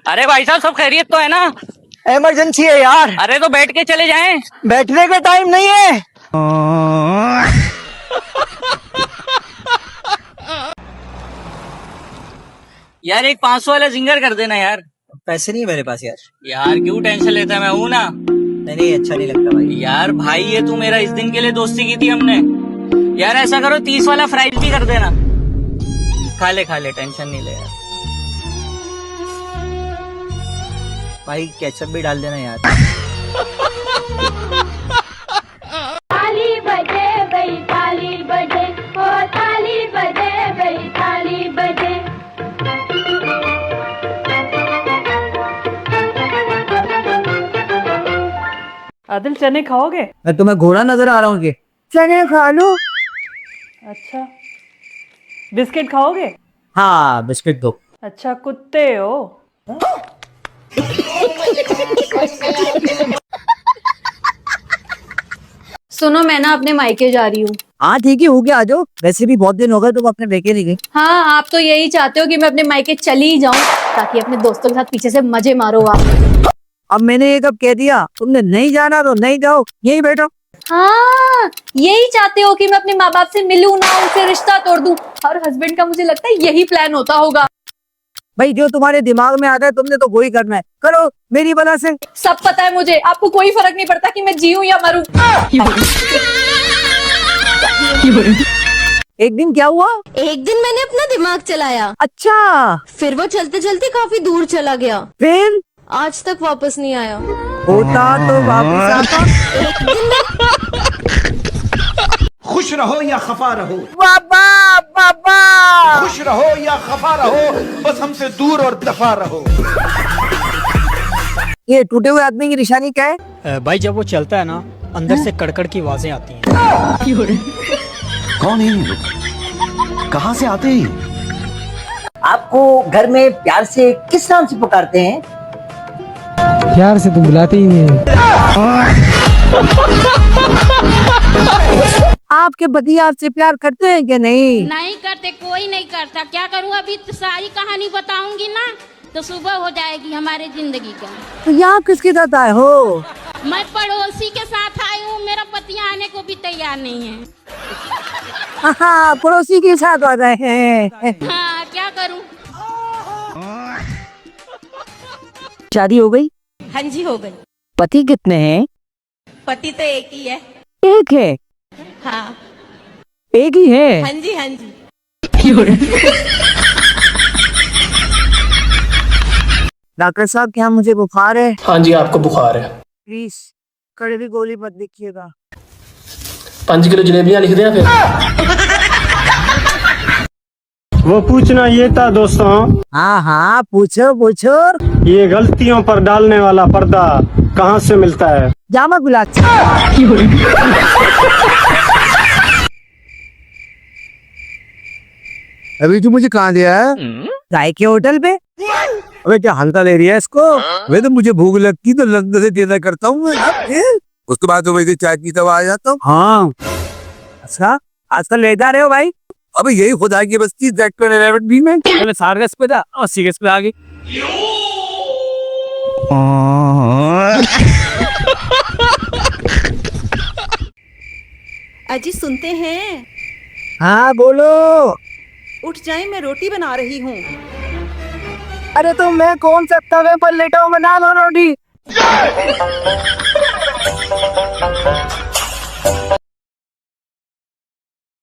अरे भाई साहब, सब खैरियत तो है ना? इमरजेंसी है यार। अरे तो बैठ के चले जाएं। बैठने का टाइम नहीं है। यार एक 500 वाला जिंगर कर देना यार। पैसे नहीं है मेरे पास यार। यार क्यों टेंशन लेता है, मैं हूं ना। नहीं अच्छा नहीं लगता भाई। यार भाई, ये तू मेरा इस दिन के लिए दोस्ती की थी हमने। यार ऐसा करो, 30 वाला फ्राइज भी कर देना। खा ले टेंशन नहीं ले यार। भाई केचप भी डाल देना यार। ताली बजे भाई ताली बजे, ओ ताली बजे भाई ताली बजे। आदिल, चने खाओगे? मैं तुम्हें घोड़ा नजर आ रहा हूँ कि चने खा लो। अच्छा, बिस्किट खाओगे? हाँ बिस्किट दो। अच्छा, कुत्ते हो। सुनो, मैं ना अपने मायके जा रही हूँ। हाँ ठीक है, हो गया, आ जाओ। वैसे भी बहुत दिन हो गए तुम अपने बेके नहीं गई। हाँ, आप तो यही चाहते हो कि मैं अपने मायके चली ही जाऊँ ताकि अपने दोस्तों के साथ पीछे से मजे मारो आप। अब मैंने ये कब कह दिया? तुमने नहीं जाना तो नहीं जाओ, यही बैठो। हाँ, यही चाहते हो कि मैं अपने माँ बाप से मिलूं ना, उनसे रिश्ता तोड़ दूं। और हस्बैंड का मुझे लगता है यही प्लान होता होगा। भाई जो तुम्हारे दिमाग में आता है तुमने तो वही करना है, करो मेरी वजह से। सब पता है मुझे, आपको कोई फर्क नहीं पड़ता कि मैं जीऊं या मरूं। एक दिन क्या हुआ? एक दिन मैंने अपना दिमाग चलाया, अच्छा, फिर वो चलते चलते काफी दूर चला गया, फिर आज तक वापस नहीं आया। होता तो वापस आता। खुश रहो या खफा रहो, बाबा बाबा, खुश रहो या खफा रहो, बस हमसे दूर और दफा रहो। ये टूटे हुए आदमी की निशानी क्या है? भाई जब वो चलता है ना, अंदर से कड़कड़ की आवाजें आती हैं। कौन है ये लोग, कहाँ से आते हैं? आपको घर में प्यार से किस नाम से पुकारते हैं? प्यार से तुम बुलाते ही नहीं। आपके पति आपसे प्यार करते हैं कि नहीं? नहीं करते, कोई नहीं करता। क्या करूँ, अभी तो सारी कहानी बताऊंगी ना तो सुबह हो जाएगी हमारे जिंदगी का। तो यहाँ किसके साथ आए हो? मैं पड़ोसी के साथ आई हूँ, मेरा पति आने को भी तैयार नहीं है। हाँ, पड़ोसी के साथ आ रहे हैं। हाँ, क्या करूँ। शादी हो गई? हाँ जी, हो गई। पति कितने हैं? पति तो एक ही है। एक है? हाँ एक ही है? हाँ जी, हाँ जी। डॉक्टर साहब, क्या मुझे बुखार है? हाँ जी, आपको बुखार है। प्लीज कड़वी गोली मत लिखिएगा। 5 किलो जलेबियाँ लिख दें फिर। वो पूछना ये था दोस्तों, हाँ हाँ, पूछो पूछो। ये गलतियों पर डालने वाला पर्दा कहाँ से मिलता है? जामा गुलाब। अभी तू मुझे कहाँ दिया है? चाय के होटल पे। अबे क्या हल्का ले रही है इसको? वे तो मुझे भूख लगती तो लंदन से देना करता हूँ मैं। उसके बाद तो वैसे चाय पीता हुआ आ जाता हूँ। हाँ, अच्छा आजकल ले जा रहे हो भाई? अबे यही खुदा की बस्ती सेक्टर 11 बी में। पहले 60 गज पे था, 80 गज पे आ गई। अजी सुनते हैं? हाँ बोलो। उठ जाए, मैं रोटी बना रही हूँ। अरे तो मैं कौन सा तवे पर लेटा हूँ, बना लो रोटी।